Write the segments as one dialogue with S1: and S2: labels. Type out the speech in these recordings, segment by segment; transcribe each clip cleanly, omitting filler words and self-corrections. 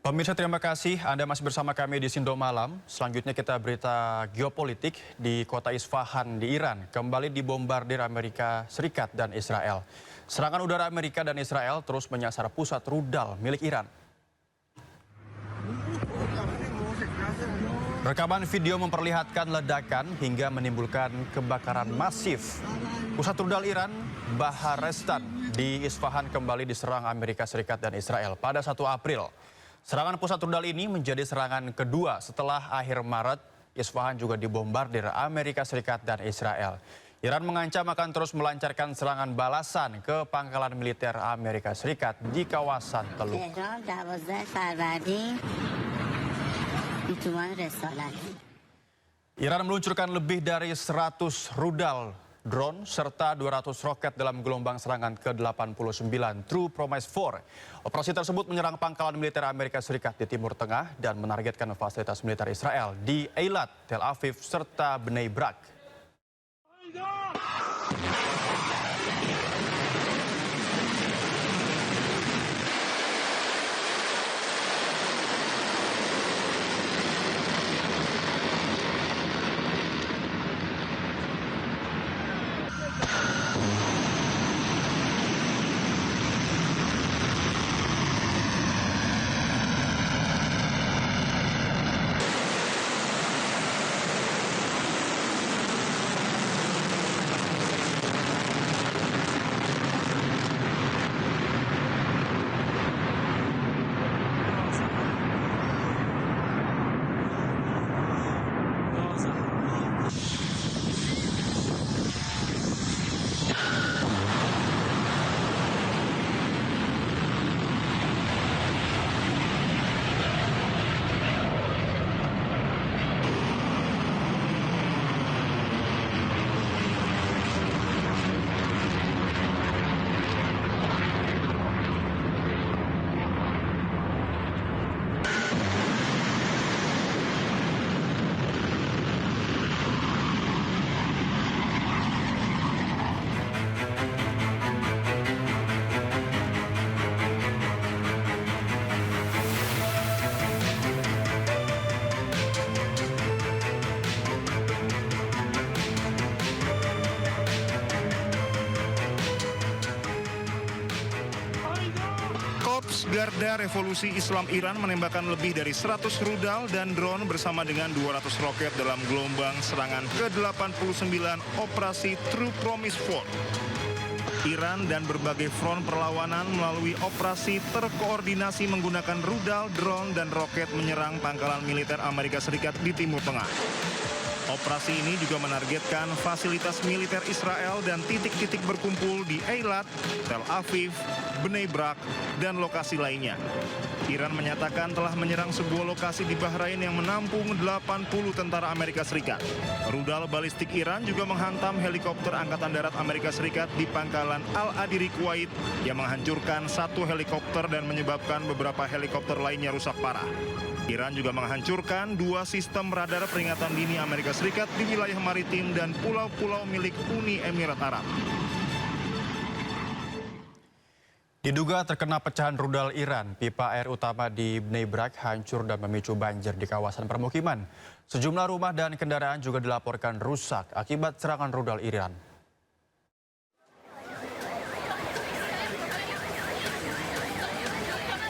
S1: Pemirsa, terima kasih Anda masih bersama kami di Sindo Malam. Selanjutnya kita berita geopolitik di kota Isfahan di Iran kembali dibombardir Amerika Serikat dan Israel. Serangan udara Amerika dan Israel terus menyasar pusat rudal milik Iran. Rekaman video memperlihatkan ledakan hingga menimbulkan kebakaran masif. Pusat rudal Iran, Baharestan di Isfahan kembali diserang Amerika Serikat dan Israel pada 1 April. Serangan pusat rudal ini menjadi serangan kedua setelah akhir Maret. Isfahan juga dibombardir Amerika Serikat dan Israel. Iran mengancam akan terus melancarkan serangan balasan ke pangkalan militer Amerika Serikat di kawasan Teluk. Iran meluncurkan lebih dari 100 rudal drone serta 200 roket dalam gelombang serangan ke-89 True Promise 4. Operasi tersebut menyerang pangkalan militer Amerika Serikat di Timur Tengah dan menargetkan fasilitas militer Israel di Eilat, Tel Aviv, serta Bnei Brak.
S2: Korps Garda Revolusi Islam Iran menembakkan lebih dari 100 rudal dan drone bersama dengan 200 roket dalam gelombang serangan ke-89 Operasi True Promise 4. Iran dan berbagai front perlawanan melalui operasi terkoordinasi menggunakan rudal, drone, dan roket menyerang pangkalan militer Amerika Serikat di Timur Tengah. Operasi ini juga menargetkan fasilitas militer Israel dan titik-titik berkumpul di Eilat, Tel Aviv, Bnei Brak, dan lokasi lainnya. Iran menyatakan telah menyerang sebuah lokasi di Bahrain yang menampung 80 tentara Amerika Serikat. Rudal balistik Iran juga menghantam helikopter Angkatan Darat Amerika Serikat di pangkalan Al-Adiri, Kuwait, yang menghancurkan 1 helikopter dan menyebabkan beberapa helikopter lainnya rusak parah. Iran juga menghancurkan 2 sistem radar peringatan dini Amerika Serikat di wilayah maritim dan pulau-pulau milik Uni Emirat Arab.
S1: Diduga terkena pecahan rudal Iran, pipa air utama di Bnei Brak hancur dan memicu banjir di kawasan permukiman. Sejumlah rumah dan kendaraan juga dilaporkan rusak akibat serangan rudal Iran.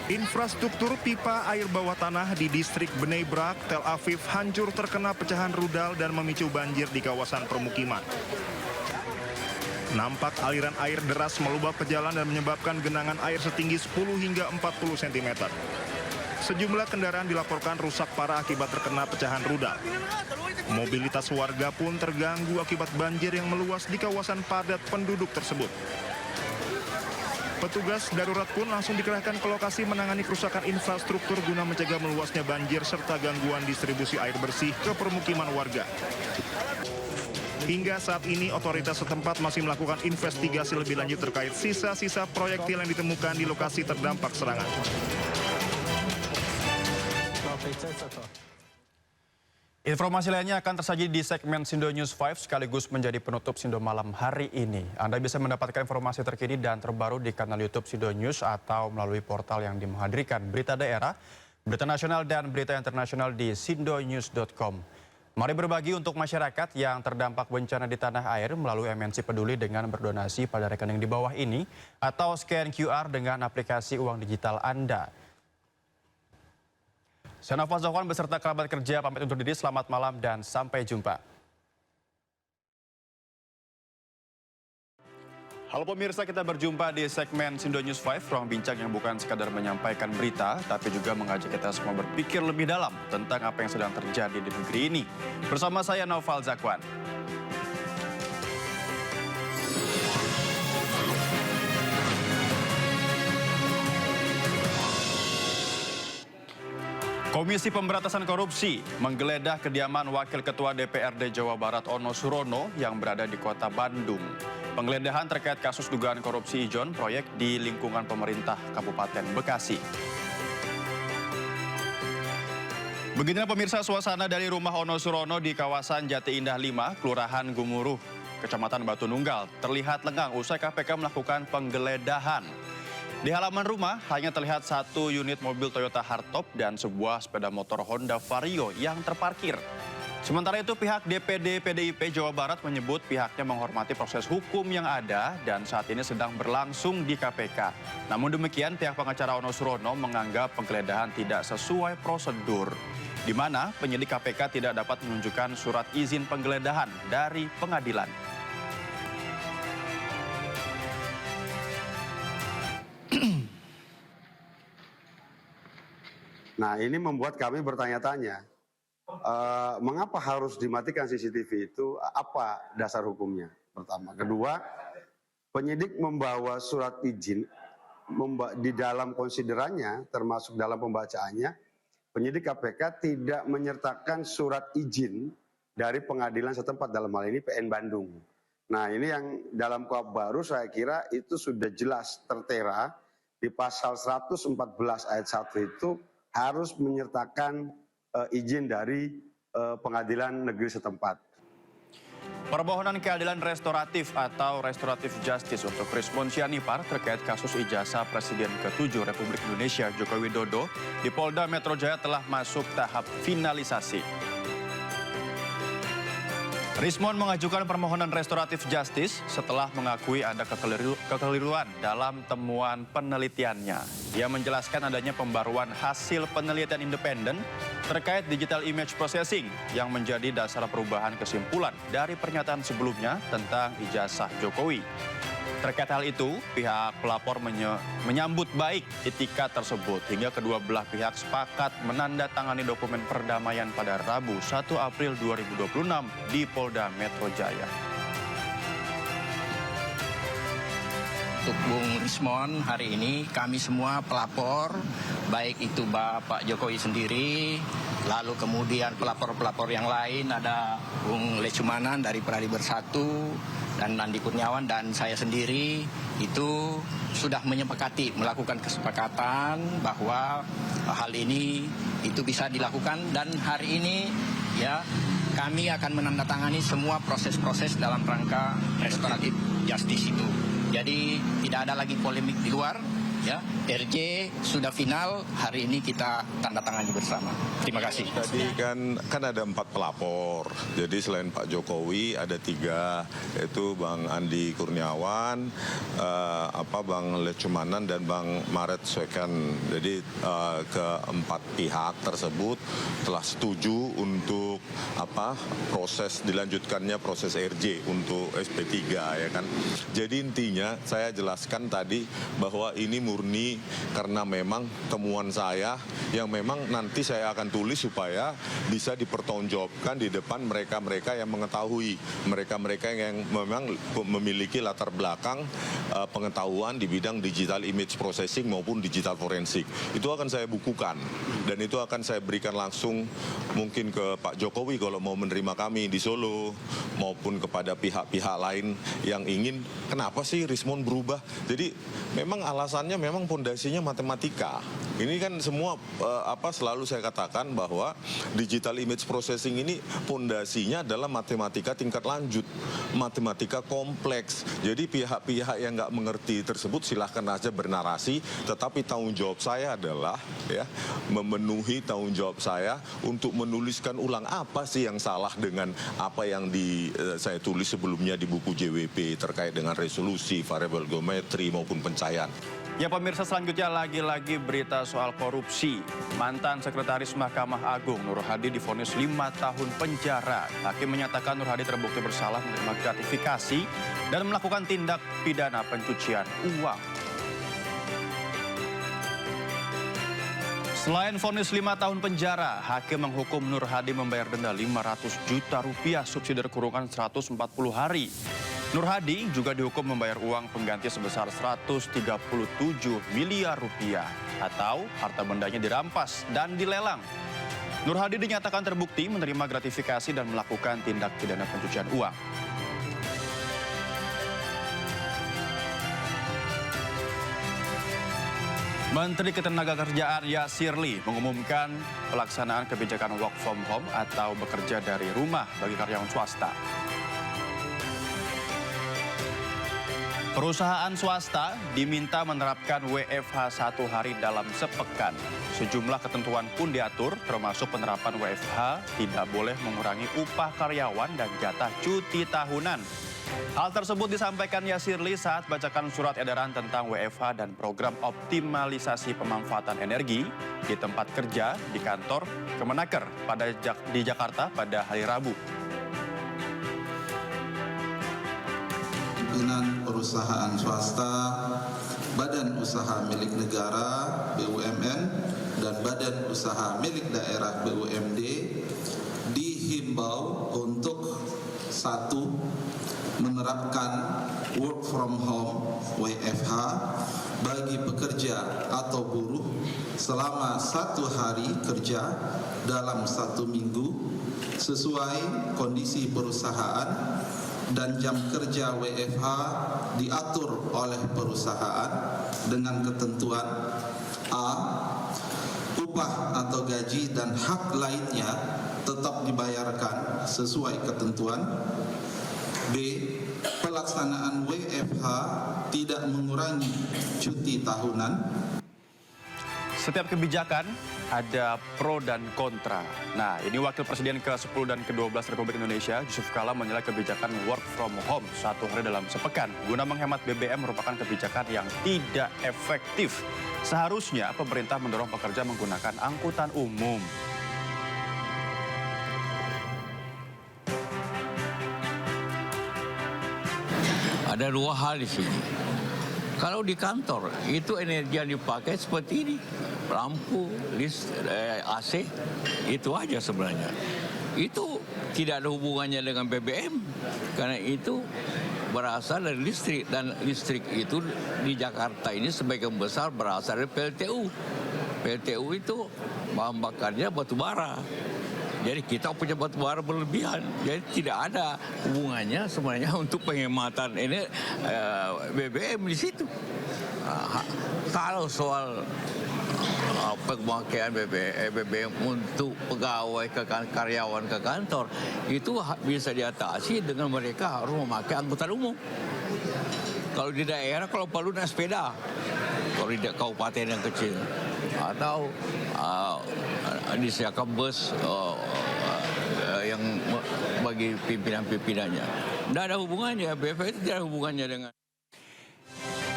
S2: Infrastruktur pipa air bawah tanah di distrik Bnei Brak, Tel Aviv hancur terkena pecahan rudal dan memicu banjir di kawasan permukiman. Nampak aliran air deras meluap ke jalan dan menyebabkan genangan air setinggi 10 hingga 40 cm. Sejumlah kendaraan dilaporkan rusak parah akibat terkena pecahan rudal. Mobilitas warga pun terganggu akibat banjir yang meluas di kawasan padat penduduk tersebut. Petugas darurat pun langsung dikerahkan ke lokasi menangani kerusakan infrastruktur guna mencegah meluasnya banjir serta gangguan distribusi air bersih ke permukiman warga. Hingga saat ini otoritas setempat masih melakukan investigasi lebih lanjut terkait sisa-sisa proyektil yang ditemukan di lokasi terdampak serangan.
S1: Informasi lainnya akan tersaji di segmen Sindo News 5 sekaligus menjadi penutup Sindo Malam hari ini. Anda bisa mendapatkan informasi terkini dan terbaru di kanal YouTube Sindo News atau melalui portal yang dihadirkan berita daerah Berita nasional dan berita internasional di sindonews.com. Mari berbagi untuk masyarakat yang terdampak bencana di tanah air melalui MNC Peduli dengan berdonasi pada rekening di bawah ini atau scan QR dengan aplikasi uang digital Anda. Saya Nova Zahwan beserta kerabat kerja pamit undur diri. Selamat malam dan sampai jumpa. Halo pemirsa, kita berjumpa di segmen Sindo News 5, ruang bincang yang bukan sekadar menyampaikan berita, tapi juga mengajak kita semua berpikir lebih dalam tentang apa yang sedang terjadi di negeri ini. Bersama saya Naufal Zakwan. Komisi Pemberantasan Korupsi menggeledah kediaman Wakil Ketua DPRD Jawa Barat Ono Surono yang berada di kota Bandung. Penggeledahan terkait kasus dugaan korupsi ijon proyek di lingkungan pemerintah Kabupaten Bekasi. Beginilah pemirsa suasana dari rumah Ono Surono di kawasan Jati Indah 5, Kelurahan Gumuruh, Kecamatan Batu Nunggal, terlihat lengang usai KPK melakukan penggeledahan. Di halaman rumah hanya terlihat satu unit mobil Toyota Hardtop dan sebuah sepeda motor Honda Vario yang terparkir. Sementara itu pihak DPD PDIP Jawa Barat menyebut pihaknya menghormati proses hukum yang ada dan saat ini sedang berlangsung di KPK. Namun demikian pihak pengacara Ono Surono menganggap penggeledahan tidak sesuai prosedur, di mana penyidik KPK tidak dapat menunjukkan surat izin penggeledahan dari pengadilan.
S3: Nah, ini membuat kami bertanya-tanya, mengapa harus dimatikan CCTV itu, apa dasar hukumnya? Pertama. Kedua, penyidik membawa surat izin di dalam konsiderannya, termasuk dalam pembacaannya, penyidik KPK tidak menyertakan surat izin dari pengadilan setempat, dalam hal ini PN Bandung. Nah, ini yang dalam KUHP baru saya kira itu sudah jelas tertera di pasal 114 ayat 1 itu harus menyertakan izin dari pengadilan negeri setempat.
S1: Permohonan keadilan restoratif atau restoratif justice untuk Rismon Sianipar terkait kasus ijazah Presiden ke-7 Republik Indonesia Joko Widodo di Polda Metro Jaya telah masuk tahap finalisasi. Rismon mengajukan permohonan restoratif justice setelah mengakui ada kekeliruan dalam temuan penelitiannya. Ia menjelaskan adanya pembaruan hasil penelitian independen terkait digital image processing yang menjadi dasar perubahan kesimpulan dari pernyataan sebelumnya tentang ijazah Jokowi. Terkait hal itu, pihak pelapor menyambut baik itikat tersebut hingga kedua belah pihak sepakat menandatangani dokumen perdamaian pada Rabu 1 April 2026 di Polda Metro Jaya.
S4: Untuk Bung Rismon hari ini kami semua pelapor, baik itu Bapak Jokowi sendiri, lalu kemudian pelapor-pelapor yang lain ada Bung Lecumanan dari Peradi Bersatu, dan Andi Kurniawan dan saya sendiri itu sudah menyepakati melakukan kesepakatan bahwa hal ini itu bisa dilakukan dan hari ini ya kami akan menandatangani semua proses-proses dalam rangka restoratif justice itu. Jadi tidak ada lagi polemik di luar. Ya, RJ sudah final, hari ini kita tanda tangani bersama. Terima kasih.
S5: Tadi kan ada 4 pelapor, jadi selain Pak Jokowi ada 3, yaitu Bang Andi Kurniawan, Bang Lecumanan dan Bang Maret Soekan. Jadi keempat pihak tersebut telah setuju untuk proses dilanjutkannya proses RJ untuk SP3 ya kan. Jadi intinya saya jelaskan tadi bahwa ini murni karena memang temuan saya yang memang nanti saya akan tulis supaya bisa dipertanggungjawabkan di depan mereka-mereka yang mengetahui, mereka-mereka yang memang memiliki latar belakang pengetahuan di bidang digital image processing maupun digital forensik. Itu akan saya bukukan dan itu akan saya berikan langsung mungkin ke Pak Jokowi kalau mau menerima kami di Solo maupun kepada pihak-pihak lain yang ingin kenapa sih Rismon berubah. Jadi memang alasannya memang pondasinya matematika. Ini kan semua selalu saya katakan bahwa digital image processing ini pondasinya adalah matematika tingkat lanjut, matematika kompleks. Jadi pihak-pihak yang nggak mengerti tersebut silahkan aja bernarasi, tetapi tanggung jawab saya adalah memenuhi tanggung jawab saya untuk menuliskan ulang apa sih yang salah dengan apa yang saya tulis sebelumnya di buku JWP terkait dengan resolusi, variabel geometri maupun pencahayaan.
S1: Ya pemirsa, selanjutnya lagi-lagi berita soal korupsi. Mantan Sekretaris Mahkamah Agung Nur Hadi divonis 5 tahun penjara. Hakim menyatakan Nur Hadi terbukti bersalah menerima gratifikasi dan melakukan tindak pidana pencucian uang. Selain vonis 5 tahun penjara, hakim menghukum Nur Hadi membayar denda 500 juta rupiah subsidi kurungan 140 hari. Nur Hadi juga dihukum membayar uang pengganti sebesar 137 miliar rupiah atau harta bendanya dirampas dan dilelang. Nur Hadi dinyatakan terbukti menerima gratifikasi dan melakukan tindak pidana pencucian uang. Menteri Ketenagakerjaan Yasir Lee mengumumkan pelaksanaan kebijakan work from home atau bekerja dari rumah bagi karyawan swasta. Perusahaan swasta diminta menerapkan WFH 1 hari dalam sepekan. Sejumlah ketentuan pun diatur, termasuk penerapan WFH tidak boleh mengurangi upah karyawan dan jatah cuti tahunan. Hal tersebut disampaikan Yasir Lee saat bacakan surat edaran tentang WFH dan program optimalisasi pemanfaatan energi di tempat kerja di kantor Kemenaker di Jakarta pada hari Rabu.
S6: Pimpinan perusahaan swasta, badan usaha milik negara BUMN, dan badan usaha milik daerah BUMD dihimbau untuk 1. Menerapkan work from home WFH bagi pekerja atau buruh selama 1 hari kerja dalam 1 minggu sesuai kondisi perusahaan, dan jam kerja WFH diatur oleh perusahaan dengan ketentuan A. Upah atau gaji dan hak lainnya tetap dibayarkan sesuai ketentuan. B. Pelaksanaan WFH tidak mengurangi cuti tahunan.
S1: Setiap kebijakan ada pro dan kontra. Nah, ini Wakil Presiden ke-10 dan ke-12 Republik Indonesia, Yusuf Kala, menilai kebijakan work from home 1 hari dalam sepekan guna menghemat BBM merupakan kebijakan yang tidak efektif. Seharusnya pemerintah mendorong pekerja menggunakan angkutan umum.
S7: Ada 2 hal di sini. Kalau di kantor, itu energi yang dipakai seperti ini. Lampu, AC, itu aja sebenarnya. Itu tidak ada hubungannya dengan BBM. Karena itu berasal dari listrik. Dan listrik itu di Jakarta ini sebagian besar berasal dari PLTU. PLTU itu bahan bakarnya batu bara. Jadi kita punya batu bara berlebihan. Jadi tidak ada hubungannya sebenarnya untuk penghematan ini BBM di situ. Kalau soal pemakaian BBM untuk pegawai karyawan ke kantor itu bisa diatasi dengan mereka harus memakai angkutan umum. Kalau di daerah, kalau perlu naik sepeda, kalau di kabupaten yang kecil, atau disediakan bus yang bagi pimpinan-pimpinannya. Tidak ada hubungannya, BFH itu tidak ada hubungannya dengan...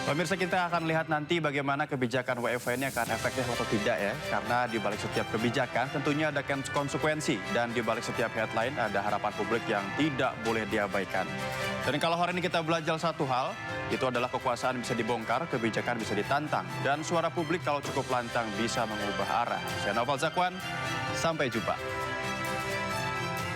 S1: Pemirsa, kita akan lihat nanti bagaimana kebijakan WFH ini akan efektif atau tidak ya. Karena di balik setiap kebijakan tentunya ada konsekuensi. Dan di balik setiap headline ada harapan publik yang tidak boleh diabaikan. Dan kalau hari ini kita belajar satu hal, itu adalah kekuasaan bisa dibongkar, kebijakan bisa ditantang. Dan suara publik kalau cukup lantang bisa mengubah arah. Saya Noval Zakwan, sampai jumpa.